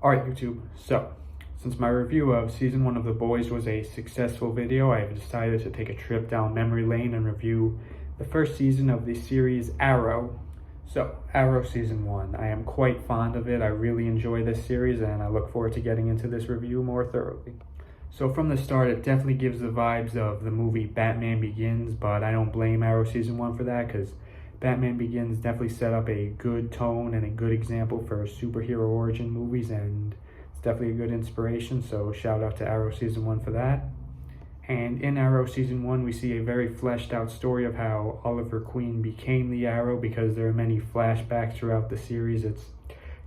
Alright YouTube, so since my review of season 1 of The Boys was a successful video, I have decided to take a trip down memory lane and review the first season of the series Arrow. So, Arrow season 1, I am quite fond of it. I really enjoy this series and I look forward to getting into this review more thoroughly. So from the start, it definitely gives the vibes of the movie Batman Begins, but I don't blame Arrow season 1 for that because Batman Begins definitely set up a good tone and a good example for superhero origin movies, and it's definitely a good inspiration, so shout out to Arrow season 1 for that. And in Arrow season 1, we see a very fleshed out story of how Oliver Queen became the Arrow, because there are many flashbacks throughout the series. It's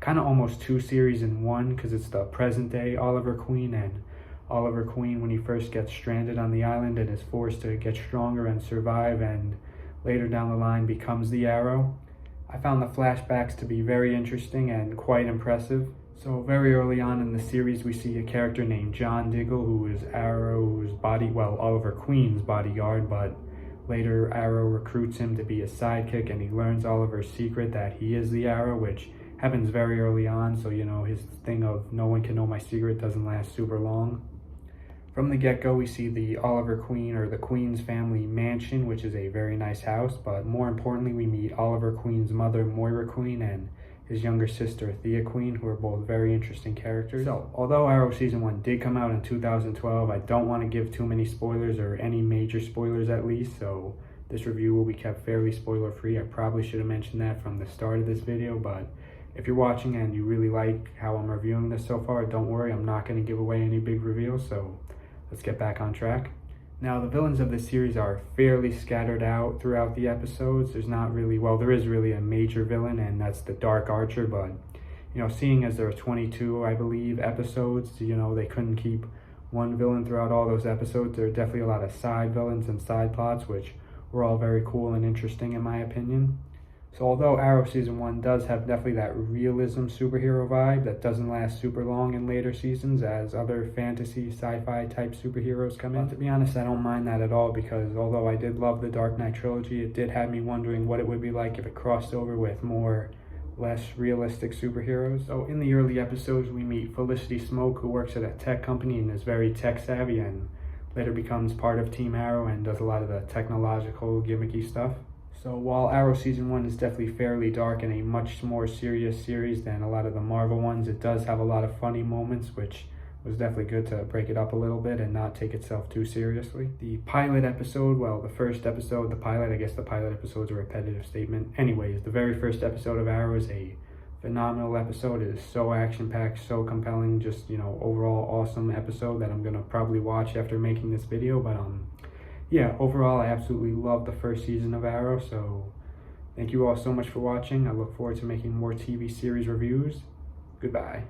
kind of almost two series in one, because it's the present day Oliver Queen and Oliver Queen when he first gets stranded on the island and is forced to get stronger and survive, and later down the line becomes the Arrow. I found the flashbacks to be very interesting and quite impressive. So very early on in the series, we see a character named John Diggle, who is Arrow's Oliver Queen's bodyguard, but later Arrow recruits him to be a sidekick, and he learns Oliver's secret that he is the Arrow, which happens very early on, so his thing of no one can know my secret doesn't last super long. From the get-go, we see the Oliver Queen, or the Queen's family mansion, which is a very nice house, but more importantly, we meet Oliver Queen's mother, Moira Queen, and his younger sister, Thea Queen, who are both very interesting characters. So, although Arrow Season 1 did come out in 2012, I don't want to give too many spoilers, or any major spoilers at least, so this review will be kept fairly spoiler-free. I probably should have mentioned that from the start of this video, but if you're watching and you really like how I'm reviewing this so far, don't worry, I'm not going to give away any big reveals, so let's get back on track. Now, the villains of this series are fairly scattered out throughout the episodes. There is really a major villain, and that's the Dark Archer, but, seeing as there are 22, I believe, episodes, they couldn't keep one villain throughout all those episodes. There are definitely a lot of side villains and side plots, which were all very cool and interesting in my opinion. So although Arrow Season 1 does have definitely that realism superhero vibe that doesn't last super long in later seasons as other fantasy sci-fi type superheroes come in, but to be honest, I don't mind that at all, because although I did love the Dark Knight trilogy, it did have me wondering what it would be like if it crossed over with less realistic superheroes. So in the early episodes, we meet Felicity Smoke, who works at a tech company and is very tech savvy, and later becomes part of Team Arrow and does a lot of the technological gimmicky stuff. So while Arrow Season 1 is definitely fairly dark and a much more serious series than a lot of the Marvel ones, it does have a lot of funny moments, which was definitely good to break it up a little bit and not take itself too seriously. The pilot episode, the first episode, I guess the pilot episode's a repetitive statement. Anyways, the very first episode of Arrow is a phenomenal episode. It is so action-packed, so compelling, just, overall awesome episode that I'm gonna probably watch after making this video, but yeah, overall, I absolutely love the first season of Arrow, so thank you all so much for watching. I look forward to making more TV series reviews. Goodbye.